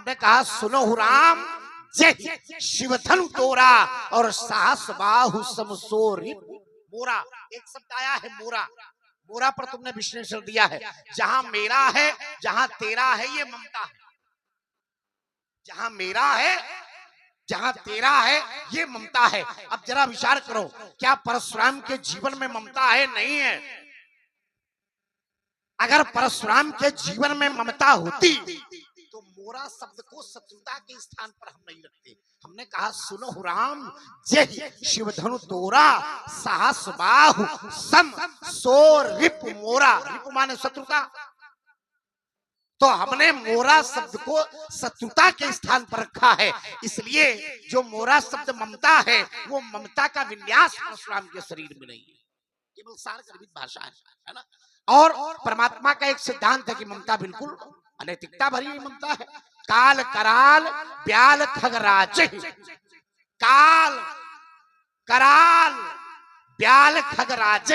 हमने कहा सुनो राम जय शिवधनु तोरा और साहस बाहु समसोरी मोरा। एक शब्द आया है मोरा, मोरा पर तुमने विश्लेषण दिया है। जहां मेरा है जहां तेरा है ये ममता है, जहां मेरा है जहां तेरा है ये ममता है। अब जरा विचार करो, क्या परशुराम के जीवन में ममता है? नहीं है। अगर परशुराम के जीवन में ममता होती तो मोरा शब्द को शत्रुता के स्थान पर हम नहीं रखते। हमने कहा सुनो राम जय शिवधनु तोरा साहस बाहु सम सो रिप मोरा। रिप माने शत्रुता, तो हमने मोरा शब्द को शत्रुता के स्थान पर रखा है। इसलिए जो मोरा शब्द ममता है वो ममता का विन्यास परशुराम के शरीर में नहीं है, केवल सार गर्भित भाषा है ना। और परमात्मा का एक सिद्धांत है कि ममता बिल्कुल अनैतिकता भरी हुई ममता है। काल कराल ब्याल खगराज, काल कराल ब्याल खगराज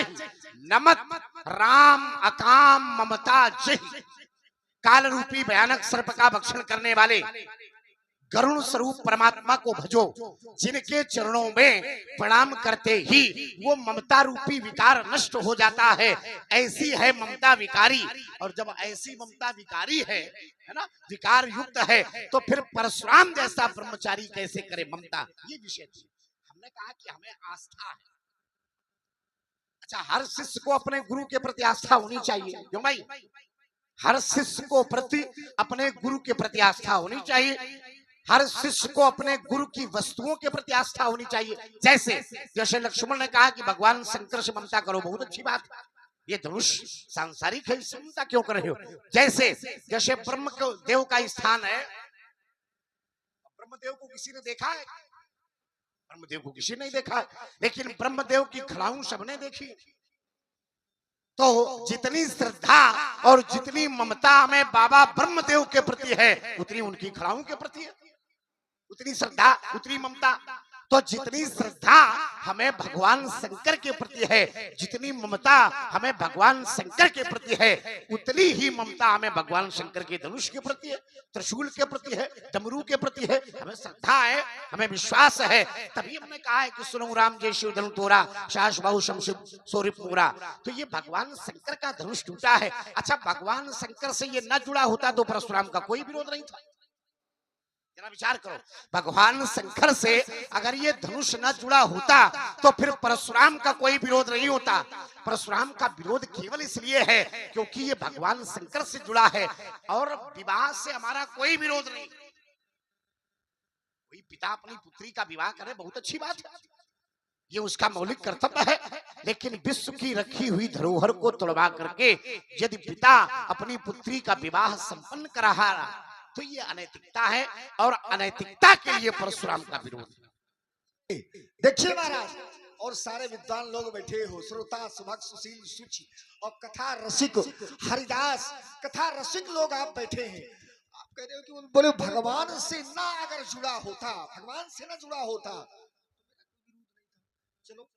नमत राम अकाम ममता जय। काल रूपी भयानक सर्प का भक्षण करने वाले गरुण स्वरूप परमात्मा को भजो, जिनके चरणों में प्रणाम करते ही वो ममता रूपी विकार नष्ट हो जाता है। ऐसी है ममता विकारी। और जब ऐसी ममता विकारी है ना, विकार युक्त है, तो फिर परशुराम जैसा ब्रह्मचारी कैसे करे ममता? ये विषय थी। हमने कहा कि हमें आस्था है। अच्छा, हर शिष्य को अपने गुरु के प्रति आस्था होनी चाहिए। क्यों भाई? हर शिष्य को प्रति अपने गुरु के प्रति आस्था होनी चाहिए। हर शिष्य को अपने गुरु की वस्तुओं के प्रति आस्था होनी चाहिए। जैसे लक्ष्मण ने कहा कि भगवान शंकर से ममता करो, बहुत अच्छी बात है। ये धनुष सांसारिक है, इससे ममता क्यों कर रहे हो? जैसे ब्रह्म देव का स्थान है, ब्रह्मदेव को किसी ने देखा है? ब्रह्मदेव को किसी ने नहीं देखा है, लेकिन ब्रह्मदेव की खड़ाऊं सबने देखी। तो जितनी श्रद्धा और जितनी ममता हमें बाबा ब्रह्मदेव के प्रति है उतनी उनकी खड़ाऊं के प्रति है। उतनी श्रद्धा उतनी ममता। तो जितनी श्रद्धा हमें भगवान शंकर के प्रति है, जितनी ममता हमें भगवान शंकर के प्रति है, उतनी ही ममता हमें भगवान शंकर के धनुष के प्रति है, त्रिशूल के प्रति है, डमरू के प्रति है। हमें श्रद्धा है, हमें विश्वास है। तभी हमने कहा है कि सुनो राम जय शिव धनु तोरा साहस बाहु सम सोरिप मोरा। तो ये भगवान शंकर का धनुष टूटा है। अच्छा, भगवान शंकर से ये न जुड़ा होता तो परशुराम का कोई विरोध नहीं था। जरा विचार करो, भगवान शंकर से अगर ये धनुष न जुड़ा होता तो फिर परशुराम का कोई विरोध नहीं होता। परशुराम का विरोध केवल इसलिए है क्योंकि ये भगवान शंकर से जुड़ा है। और विवाह से हमारा कोई विरोध नहीं। कोई पिता अपनी पुत्री का विवाह करे, बहुत अच्छी बात है, ये उसका मौलिक कर्तव्य है। लेकिन विश्व की रखी हुई धरोहर को तोड़वा करके यदि पिता अपनी पुत्री का विवाह संपन्न करा रहा तो ये अनैतिकता है, और अनैतिकता के लिए परशुराम का विरोध है। देखिए महाराज, और सारे विद्वान लोग बैठे हो, श्रोता सुभग सुशील सुचि और कथा रसिक हरिदास कथा रसिक लोग आप बैठे हैं। आप कह रहे हो कि बोले भगवान से ना अगर जुड़ा होता, भगवान से ना जुड़ा होता, चलो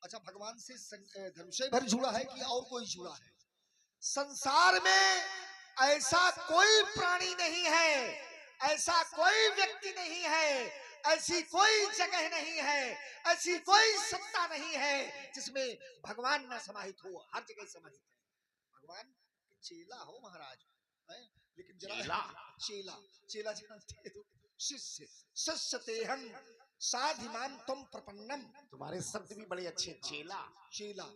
अच्छा, भगवान से धनुष भर जुड़ा है कि और कोई जुड़ा है? संसार में ऐसा कोई प्राणी नहीं है, ऐसा कोई व्यक्ति नहीं है, ऐसी कोई जगह नहीं है, ऐसी कोई सत्ता नहीं है जिसमें भगवान न समाहित हो। हर जगह समाहित है। भगवान चेला हो महाराज है? लेकिन जरा चेला जानते हो, शिष्य शिष्य तेहं साधिमान तुम प्रपन्नम। तुम्हारे शब्द भी बड़े अच्छे। चेला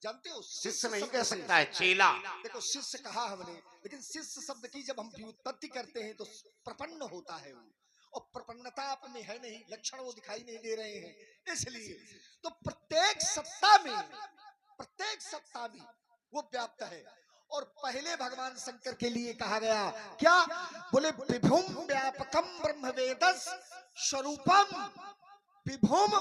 जानते हो, शिष्य नहीं कह सकता है, चेला। देखो शिष्य कहा हमने, लेकिन शिष्य शब्द की जब हम व्युत्पत्ति करते हैं तो प्रपन्न होता है वो, और प्रपन्नता आप में है नहीं, लक्षण वो दिखाई नहीं दे रहे हैं। इसलिए तो प्रत्येक सत्ता में वो व्याप्त है। और पहले भगवान शंकर के लिए कहा गया क्या? बोले विभुम व्यापकम ब्रह्म वेदस स्वरूपम। विभुम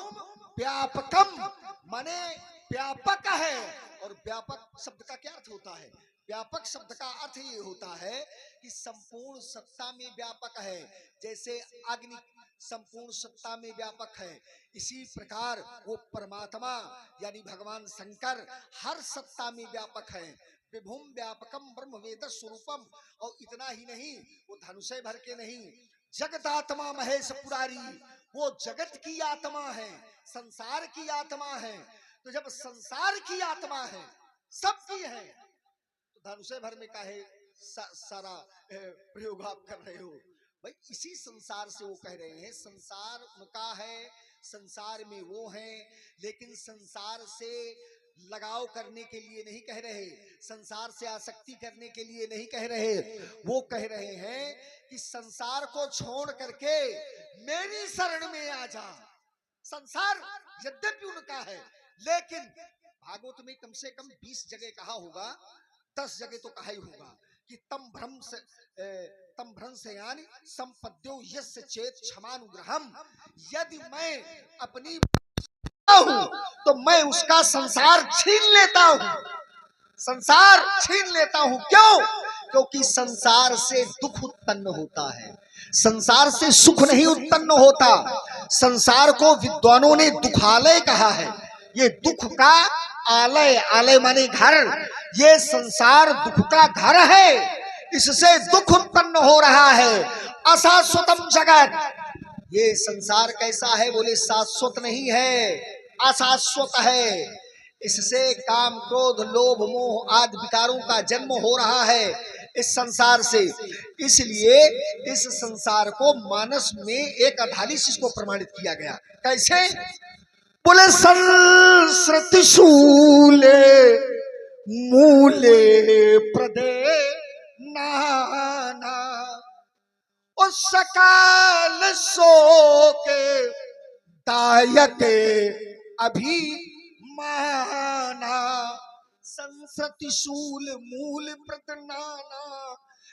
व्यापकम माने व्यापक है। और व्यापक शब्द का क्या अर्थ होता है? व्यापक शब्द का अर्थ ये होता है कि संपूर्ण सत्ता में व्यापक है। जैसे अग्नि संपूर्ण सत्ता में व्यापक है, इसी प्रकार वो परमात्मा यानी भगवान शंकर हर सत्ता में व्यापक है। विभुम व्यापकम ब्रह्म वेद स्वरूपम। और इतना ही नहीं, वो धनुषय भर के नहीं, जगदात्मा महेश पुरारी, वो जगत की आत्मा है, संसार की आत्मा है। तो जब संसार की आत्मा है, सबकी है, तो धनुषय भर में काहे सारा प्रयोग आप कर रहे हो? भाई इसी संसार से वो कह रहे हैं, संसार उनका है, संसार में वो है, लेकिन संसार से लगाव करने के लिए नहीं कह रहे, संसार से आसक्ति करने के लिए नहीं कह रहे। वो कह रहे हैं कि संसार को छोड़ करके मेरी शरण में आ जा। संसार यद्यपि उनका है, लेकिन भागवत में कम से कम 20 जगह कहा होगा, 10 जगह तो कहा ही होगा कि तम भ्रंशयानि संपद्यो यस्य चेत क्षमानुग्रहम। यदि मैं अपनी हूं तो मैं उसका संसार छीन लेता हूं, संसार छीन लेता हूं। क्यों? क्योंकि संसार से दुख उत्पन्न होता है, संसार से सुख नहीं उत्पन्न होता। संसार को विद्वानों ने दुखालय कहा है। ये दुख का आलय, आलय माने घर, ये संसार दुख का घर है, इससे दुख उत्पन्न हो रहा है। अशाश्वतम जगत, ये संसार कैसा है? बोले शाश्वत नहीं है, अशाश्वत है। इससे काम क्रोध लोभ मोह आदि विकारों का जन्म हो रहा है इस संसार से। इसलिए इस संसार को मानस में एक अधाली से इसको प्रमाणित किया गया। कैसे? बोले संस्कृति शूले मूले प्रदे नाना, और सकाल सो के दायके अभी माना। संस्कृति शूल मूल प्रदनाना,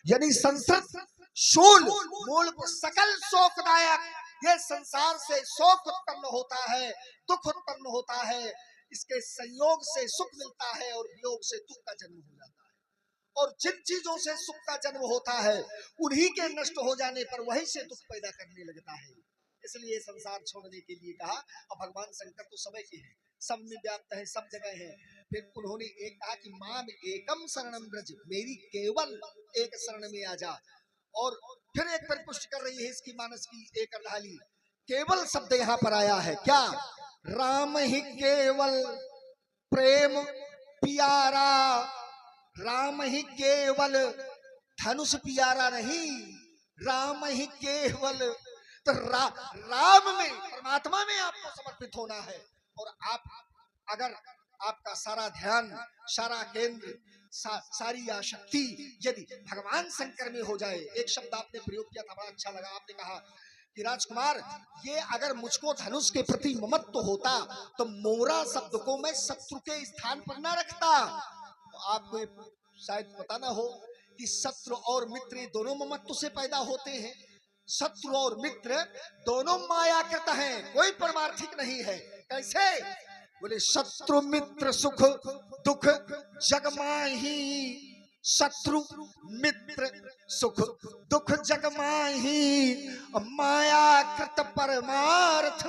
यानी संस्कृत शूल मूल सकल शोकदायक। ये संसार से शोक उत्पन्न होता है, दुख उत्पन्न होता है, इसके संयोग से सुख मिलता है और वियोग से दुख का जन्म हो जाता है। और जिन चीजों से सुख का जन्म होता है उन्हीं के नष्ट हो जाने पर वहीं से दुख पैदा करने लगता है। इसलिए संसार छोड़ने के लिए कहा। और भगवान शंकर तो समय के हैं, सब में व्याप्त है, सब जगह है। फिर उन्होंने एक कहा कि माम एकम शरणम ब्रज, मेरी केवल एक शरण में आ जा। और फिर एक परिपुष्ट कर रही है इसकी मानस की एक अर्धाली। केवल शब्द यहाँ पर आया है, क्या? राम ही केवल प्रेम प्यारा, राम ही केवल धनुष प्यारा नहीं, राम ही केवल। तो राम में, परमात्मा में आपको समर्पित होना है। और आप अगर आपका सारा ध्यान, सारा केंद्र, सारी आसक्ति यदि भगवान शंकर में हो जाए। एक शब्द आपने प्रयोग किया था, बड़ा अच्छा लगा। आपने कहा कि राजकुमार, ये अगर मुझको धनुष के प्रति ममत्व होता तो मोरा शब्द को मैं शत्रु के स्थान पर न रखता। तो आपको शायद पता ना हो कि शत्रु और मित्र ये दोनों ममत्व से पैदा होते हैं। शत्रु और मित्र दोनों मायाकृत हैं, कोई परमार्थिक नहीं है। कैसे? बोले शत्रु मित्र सुख दुख जगमाही, शत्रु मित्र सुख दुख जगमाही, मायाकृत परमार्थ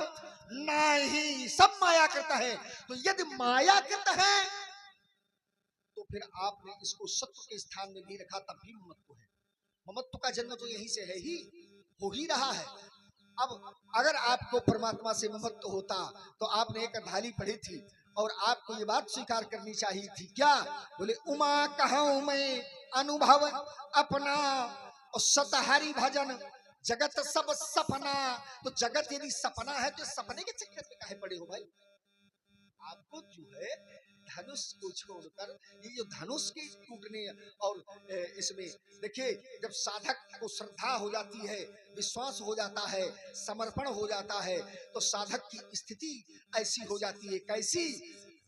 नहीं। सब मायाकृत है। तो यदि मायाकृत है तो फिर आपने इसको शत्रु के स्थान में नहीं रखा, तब भी ममत्व है। ममत्व का जन्म तो यहीं से है ही, हो ही रहा है। अब अगर आपको परमात्मा से ममत्व होता तो आपने एक अर्धाली पढ़ी थी और आपको ये बात स्वीकार करनी चाहिए थी। क्या? बोले उमा कहूं मैं अनुभव अपना, और सतहरि भजन जगत सब सपना। तो जगत यदि सपना है तो सपने के चक्कर में काहे पड़े हो भाई? आपको जो है धनुष को छोड़कर, ये जो धनुष के टूटने और इसमें देखिए, जब साधक को श्रद्धा हो जाती है, विश्वास हो जाता है, समर्पण हो जाता है, तो साधक की स्थिति ऐसी हो जाती है। कैसी?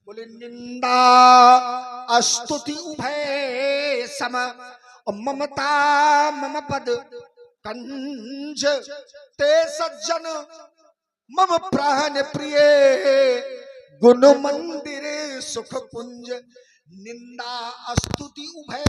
बोले निंदा स्तुति उभय सम, ममता मम पद कंज, ते सज्जन मम प्राण प्रिय, गुण मंदिर सुख कुंज। निंदा स्तुति उभय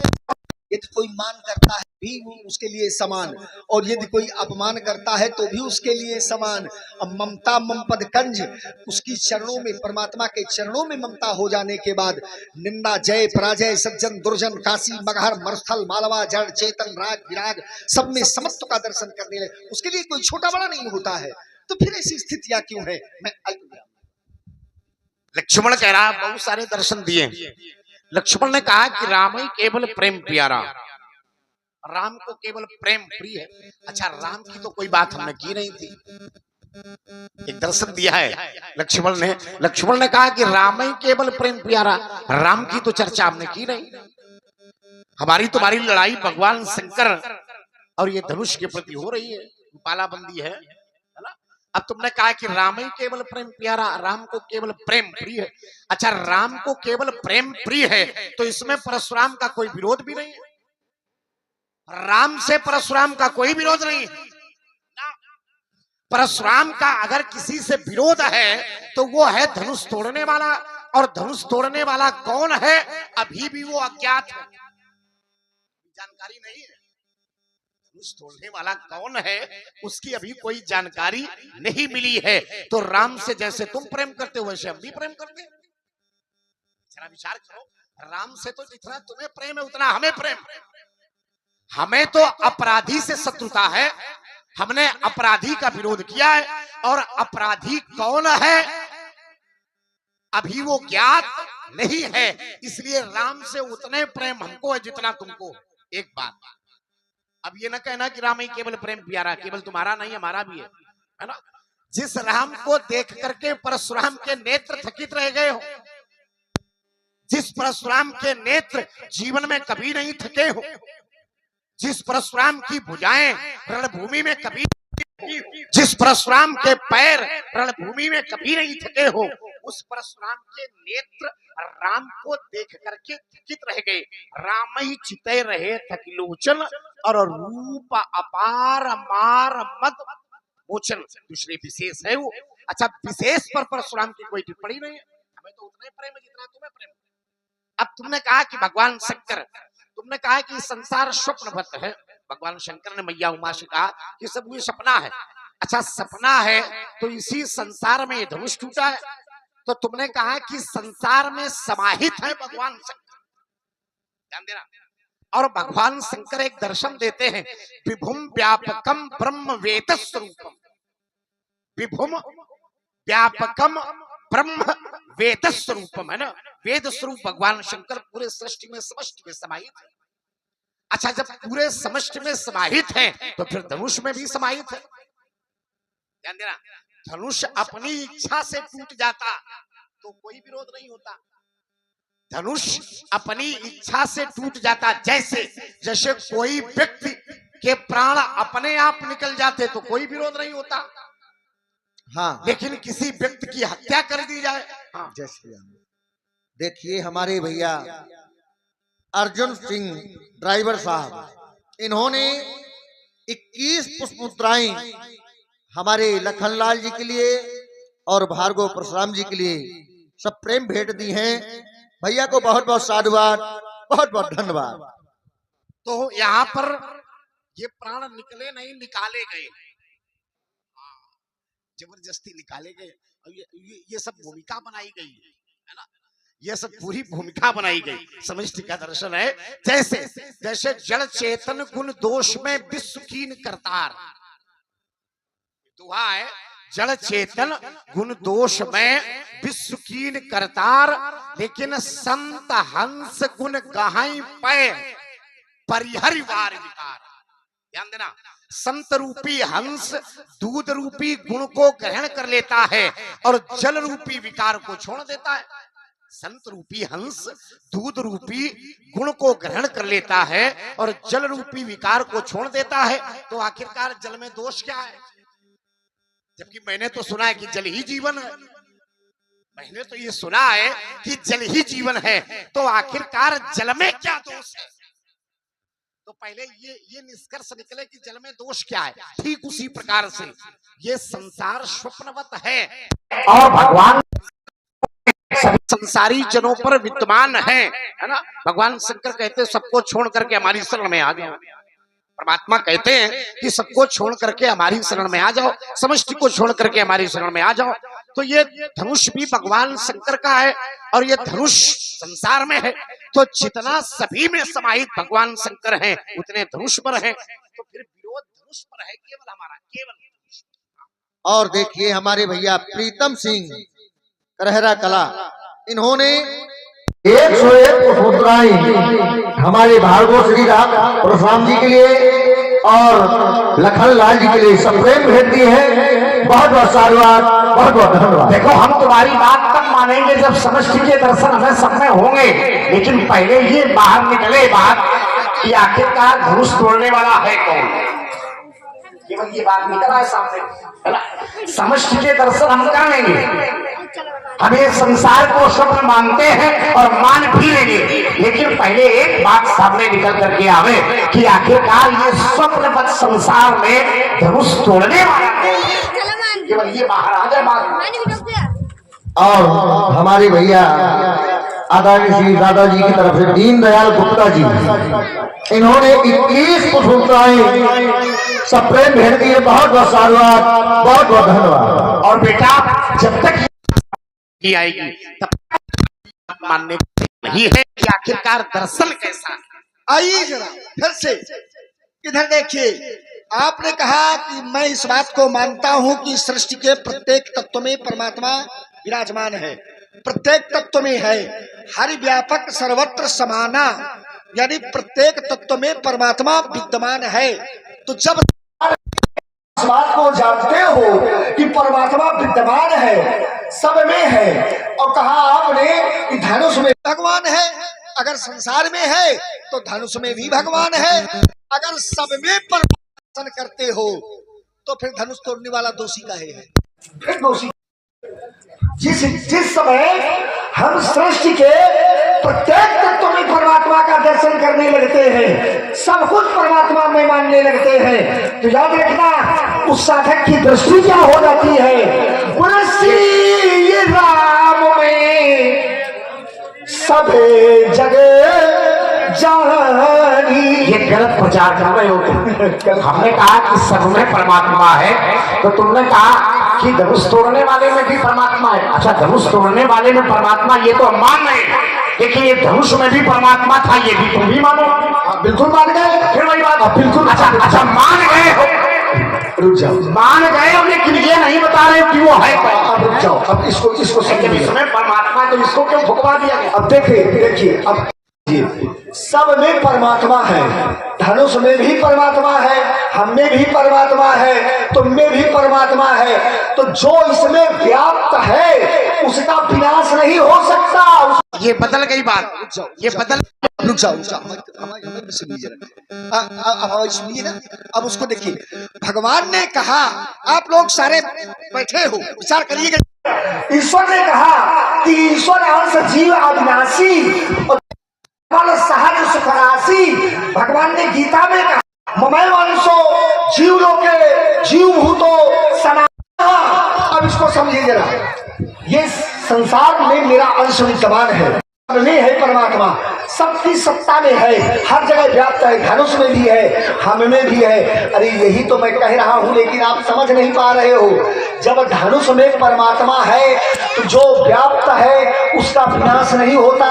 यदि कोई मान करता है भी वो उसके लिए समान, और यदि कोई अपमान करता है तो भी उसके लिए समान। अब ममता मम पद कंज, उसकी चरणों में, परमात्मा के चरणों में ममता हो जाने के बाद निंदा जय पराजय सज्जन दुर्जन काशी मगहर मरुस्थल मालवा जड़ चेतन राग विराग सब में समत्व का दर्शन करने लगे, उसके लिए कोई छोटा बड़ा नहीं होता है। तो फिर ऐसी स्थितियां क्यों है? मैं लक्ष्मण कह रहा बहुत सारे दर्शन दिए। लक्ष्मण ने कहा कि राम ही केवल प्रेम प्यारा, राम को केवल प्रेम प्रिय है। अच्छा, राम की तो कोई बात हमने की नहीं थी, एक दर्शन दिया है लक्ष्मण ने कहा कि राम ही केवल प्रेम प्यारा, राम की तो चर्चा हमने की नहीं। हमारी तुम्हारी लड़ाई भगवान शंकर और ये धनुष के प्रति हो रही है, पालाबंदी है ना। अब तुमने कहा कि राम ही केवल प्रेम प्यारा, राम को केवल प्रेम प्रिय है। अच्छा, राम को केवल प्रेम प्रिय है तो इसमें परशुराम का कोई विरोध भी नहीं है। राम से परशुराम का कोई विरोध नहीं है। परशुराम का अगर किसी से विरोध है तो वो है धनुष तोड़ने वाला, और धनुष तोड़ने वाला कौन है अभी भी वो अज्ञात है, जानकारी नहीं है। धनुष तोड़ने वाला कौन है उसकी अभी कोई जानकारी नहीं मिली है। तो राम से जैसे तुम प्रेम करते हो वैसे हम भी प्रेम करते हैं। जरा विचार करो, राम से तो जितना तुम्हें प्रेम है उतना हमें प्रेम। हमें तो अपराधी से शत्रुता है, हमने अपराधी का विरोध किया है, और अपराधी कौन है अभी वो ज्ञात नहीं है। इसलिए राम से उतने प्रेम हमको है जितना तुमको। एक बात, अब ये ना कहना कि राम ही केवल प्रेम प्यारा, केवल तुम्हारा नहीं हमारा भी है ना। जिस राम को देख करके परशुराम के नेत्र थकित रह गए हो, जिस परशुराम के नेत्र जीवन में कभी नहीं थके हो, जिस परशुराम की भुजाएं रणभूमि में कभी, जिस परशुराम के पैर रणभूमि में कभी नहीं थके हो, उस परशुराम के नेत्र राम को देख करके थकित रह गए। राम ही चिते रहे थकिलोचन, और रूप अपार मार मत मोचन, दूसरे विशेष है वो। अच्छा, विशेष पर परशुराम की कोई टिप्पणी नहीं है, हमें तो उतना ही प्रेम है जितना तुम्हें प्रेम। अब तुमने कहा कि भगवान शंकर, तुमने कहा कि संसार स्वप्नवत है। भगवान शंकर ने मैया उमा से कहा कि सब ये सपना है। अच्छा, सपना है तो इसी संसार में धनुष टूटा है, तो तुमने कहा कि संसार में समाहित है भगवान शंकर, ध्यान देना। और भगवान शंकर एक दर्शन देते हैं, विभुम व्यापकम ब्रह्म वेद स्वरूपम, विभुम व्यापकम ब्रह्म वेद स्वरूपम, है ना। वेद स्वरूप भगवान शंकर पूरे सृष्टि में समष्टि में समाहित है। अच्छा, जब पूरे समष्टि में समाहित है तो फिर धनुष में भी समाहित है, ध्यान देना। धनुष अपनी इच्छा से टूट जाता तो कोई विरोध नहीं होता, धनुष अपनी इच्छा से टूट जाता। जैसे जैसे कोई व्यक्ति के प्राण अपने आप निकल जाते तो कोई विरोध नहीं होता, हाँ, लेकिन किसी व्यक्ति की हत्या कर दी जाए, हाँ। जैसे देखिए हमारे भैया अर्जुन सिंह ड्राइवर साहब, इन्होंने 21 पुष्प मुद्राएं हमारे लखनलाल जी के लिए और भार्गव परशुराम जी के लिए सब प्रेम भेंट दी हैं। भैया को बहुत बहुत साधुवाद, बहुत बहुत धन्यवाद। तो यहाँ पर ये प्राण निकले नहीं, निकाले गए, जबरदस्ती निकाले गए। ये सब भूमिका बनाई गई है ना, ये सब पूरी भूमिका बनाई गई, समष्टि का दर्शन है। जैसे जैसे जड़ चेतन गुण दोष में विश्व कीन करतार, दुआ है, जड़ चेतन गुण दोष में विश्व कीन करतार, लेकिन संत हंस गुण गहाई पे परिहरिवार विकार, ध्यान देना। संत रूपी हंस दूध रूपी गुण को ग्रहण कर लेता है और जल रूपी विकार को छोड़ देता है। संत रूपी हंस दूध रूपी गुण को ग्रहण कर लेता है और जल रूपी विकार को छोड़ देता है। तो आखिरकार जल में दोष क्या है? जबकि मैंने तो सुना है कि जल ही जीवन है, मैंने तो ये सुना है कि जल ही जीवन है, तो आखिरकार जल में क्या दोष है? तो पहले ये निष्कर्ष निकले कि जल में दोष क्या है। ठीक उसी प्रकार से ये संसार स्वप्नवत है और भगवान सभी संसारी जनों पर विद्यमान है ना। भगवान शंकर कहते हैं सबको छोड़ करके हमारी शरण में आ जाओ। परमात्मा कहते हैं कि सबको छोड़ करके हमारी शरण में आ जाओ, समष्टि को छोड़ करके हमारी शरण में आ जाओ। तो ये धनुष भी भगवान शंकर का है और ये धनुष संसार में है। तो जितना सभी में समाहित भगवान शंकर हैं उतने धनुष पर हैं। तो फिर विरोध धनुष पर है केवल हमारा, केवल। और देखिए हमारे भैया प्रीतम सिंह करहरा कला, इन्होंने 101 मुद्राएं हमारे भार्गव श्री राम परशुराम जी के लिए और लखन लाल जी के लिए सप्रेम भेज दी है। बहुत बहुत साधुवाद, बहुत बहुत धन्यवाद। देखो हम तुम्हारी बात तब मानेंगे जब समष्टि के दर्शन हमें सब में होंगे, लेकिन पहले ये बाहर निकले बात कि आखिरकार धनुष तोड़ने वाला है कौन। केवल ये बात निकला है सामने, है ना। समष्टि के दर्शन हम करेंगे, हम ये संसार को स्वप्न मानते हैं और मान भी लेंगे, लेकिन पहले एक बात सामने निकल करके आवे कि आखिरकार ये स्वप्नवत संसार में धनुष तोड़ने वाला है। केवल ये बाहर आ जाए बात। और हमारे भैया आदरणीय श्री दादाजी की तरफ से दीनदयाल गुप्ता जी, इन्होंने 21 मुद्राएं सप्रेम भेज दी है। बहुत बहुत साधुवाद, बहुत बहुत धन्यवाद। और बेटा जब तक की आएगी तब मानने नहीं है कि आखिरकार दर्शन कैसा है। आइए जरा फिर से इधर देखिए। आपने कहा कि मैं इस बात को मानता हूं कि सृष्टि के प्रत्येक तत्व में परमात्मा विराजमान है, प्रत्येक तत्व में है। हरि व्यापक सर्वत्र समाना, यानी प्रत्येक तत्व में परमात्मा विद्यमान है। तो जब इस बात को जानते हो कि परमात्मा विद्यमान है, सब में है, और कहा आपने कि धनुष में भगवान है। अगर संसार में है तो धनुष में भी भगवान है। अगर सब में परमात्मा करते हो तो फिर धनुष तोड़ने वाला दोषी काहे है? फिर दोषी जिस समय हम सृष्टि के प्रत्येक तत्व में परमात्मा का दर्शन करने लगते हैं, सब कुछ परमात्मा में मानने लगते हैं, तो याद रखना उस साधक की दृष्टि क्या हो जाती है। श्री राम में सभे जगह जानी। ये गलत प्रचार कर रहे हो। हमने कहा कि सब में परमात्मा है, तो तुमने कहा कि धनुष तोड़ने वाले में भी परमात्मा है। अच्छा, धनुष तोड़ने वाले में परमात्मा ये तो हम मान रहे हैं, लेकिन ये धनुष में भी परमात्मा था, ये भी तुम भी मानो। बिल्कुल मान गए, फिर वही बात। बिल्कुल। अच्छा मान गए हो, रुक जाओ। मान गए हो, लेकिन ये नहीं बता रहे कि वो है कौन। रुक जाओ, अब इसको लेकिन इसमें परमात्मा है तो इसको क्यों फुकवा दिया गया। अब देखिए अब सब में परमात्मा है, धनुष में भी परमात्मा है, हम में भी परमात्मा है, तुम में भी परमात्मा है। तो जो इसमें व्याप्त है उसका विनाश नहीं हो सकता। ये बदल गई बात, ये बदल। रुक जाओ सुनिए ना। अब उसको देखिए, भगवान ने कहा, आप लोग सारे बैठे हो विचार करिएगा। ईश्वर ने कहा कि ईश्वर अंश जीव अविनाशी और सहज सुखराशि। भगवान ने गीता में कहा ममैव अंशो जीव लोके जीव भूतो सनातनः। अब इसको समझिए जरा, ये संसार में मेरा अंश विद्यमान है, में है परमात्मा, सबकी सत्ता में है, हर जगह व्याप्त है, धनुष में भी है, हम में भी है। अरे यही तो मैं कह रहा हूं, लेकिन आप समझ नहीं पा रहे हो। जब धनुष में परमात्मा है तो जो व्याप्त है उसका विनाश नहीं होता।